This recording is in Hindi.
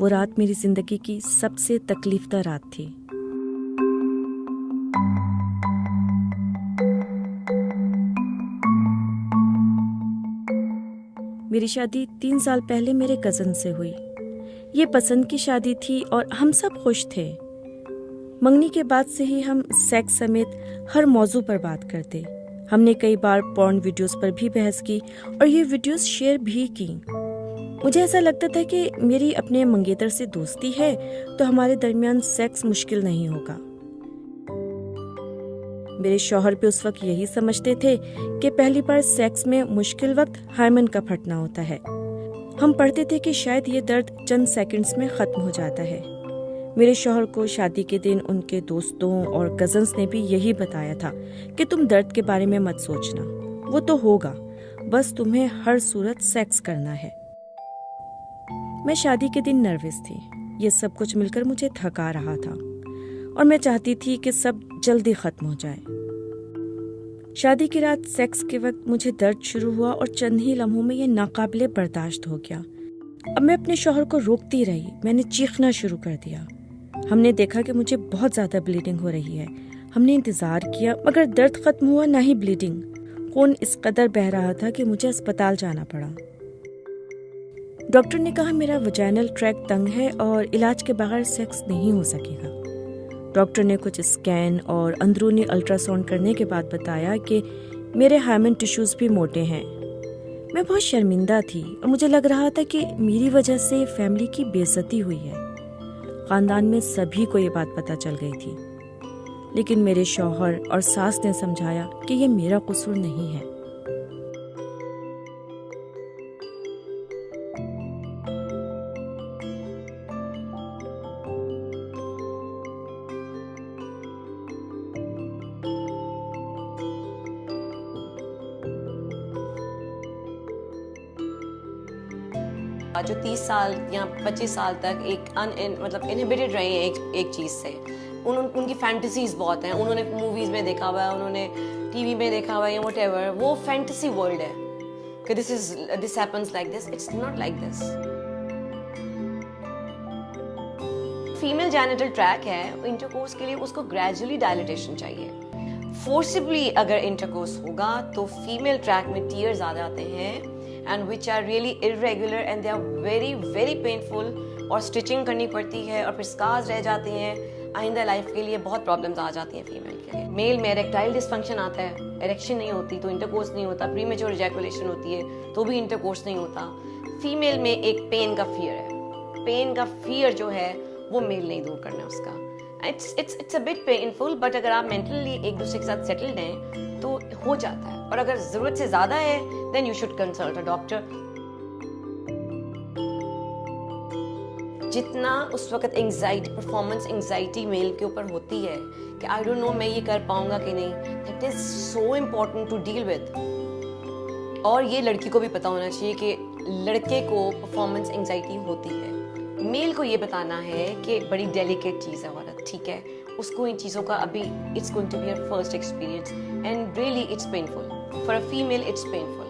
वो रात मेरी जिंदगी की सबसे तकलीफदा रात थी। मेरी शादी 3 साल पहले मेरे कज़न से हुई। ये पसंद की शादी थी और हम सब खुश थे। मंगनी के बाद से ही हम सेक्स समेत हर मौजू पर बात करते। हमने कई बार पॉर्न वीडियोस पर भी बहस की और ये वीडियोस शेयर भी की। मुझे ऐसा लगता था कि मेरी अपने मंगेतर से दोस्ती है तो हमारे दरमियान सेक्स मुश्किल नहीं होगा। मेरे शौहर भी उस वक्त यही समझते थे कि पहली बार सेक्स में मुश्किल वक्त हायमन का फटना होता है। हम पढ़ते थे कि शायद ये दर्द चंद सेकंड्स में खत्म हो जाता है। मेरे शौहर को शादी के दिन उनके दोस्तों और कजन्स ने भी यही बताया था कि तुम दर्द के बारे में मत सोचना, वो तो होगा, बस तुम्हें हर सूरत सेक्स करना है। मैं शादी के दिन नर्वस थी। ये सब कुछ मिलकर मुझे थका रहा था और मैं चाहती थी कि सब जल्दी खत्म हो जाए। शादी की रात सेक्स के वक्त मुझे दर्द शुरू हुआ और चंद ही लम्हों में ये नाकाबिले बर्दाश्त हो गया। अब मैं अपने शौहर को रोकती रही। मैंने चीखना शुरू कर दिया। हमने देखा कि मुझे बहुत ज्यादा ब्लीडिंग हो रही है। हमने इंतजार किया मगर दर्द खत्म हुआ ना ही ब्लीडिंग। खून इस कदर बह रहा था कि मुझे अस्पताल जाना पड़ा। डॉक्टर ने कहा मेरा वजाइनल ट्रैक तंग है और इलाज के बगैर सेक्स नहीं हो सकेगा। डॉक्टर ने कुछ स्कैन और अंदरूनी अल्ट्रासाउंड करने के बाद बताया कि मेरे हायमन टिश्यूज भी मोटे हैं। मैं बहुत शर्मिंदा थी और मुझे लग रहा था कि मेरी वजह से फैमिली की बेइज्जती हुई है। खानदान में सभी को ये बात पता चल गई थी, लेकिन मेरे शौहर और सास ने समझाया कि ये मेरा कसूर नहीं है। जो 30 साल या 25 साल तक एक मतलब इनहिबिटेड रहे हैं एक चीज़ से, उनकी फैंटेसीज बहुत हैं। उन्होंने मूवीज़ में देखा हुआ है, उन्होंने टीवी में देखा हुआ है या व्हाटएवर, वो फैंटेसी वर्ल्ड है कि this happens like this. It's not like this. Female genital track है, इंटरकोर्स के लिए उसको ग्रेजुअली डायलिटेशन चाहिए। फोर्सिबली अगर इंटरकोर्स होगा तो फीमेल ट्रैक में टीयर्स आ जाते हैं and which are really irregular and they are very very painful, और स्टिचिंग करनी पड़ती है और फिर स्कार्स रह जाते हैं। आइंदा लाइफ के लिए बहुत प्रॉब्लम्स आ जाती हैं फीमेल के लिए। मेल में इरेक्टाइल डिसफंक्शन आता है, इरेक्शन नहीं होती तो इंटरकोर्स नहीं होता, प्रीमेच्योर इजैकुलेशन होती है तो भी इंटरकोर्स नहीं होता। फीमेल में एक पेन का फियर है। पेन का फियर जो है वो मेल नहीं दूर करना उसका। It's a bit painful, but अगर आप मेंटली एक दूसरे के साथ सेटल्ड हैं तो हो जाता है। और अगर जरूरत से ज्यादा है then you should consult a doctor. जितना उस वक्त एंजाइटी, परफॉर्मेंस एंजाइटी मेल के ऊपर होती है कि आई डोंट नो मैं ये कर पाऊंगा कि नहीं, that is so important to deal with. और ये लड़की को भी पता होना चाहिए कि लड़के को परफॉर्मेंस एंजाइटी होती है। मेल को ये बताना है कि बड़ी डेलिकेट चीज़ है औरत, ठीक है, उसको इन चीज़ों का अभी it's going to be her first experience and really it's painful for a female, it's painful.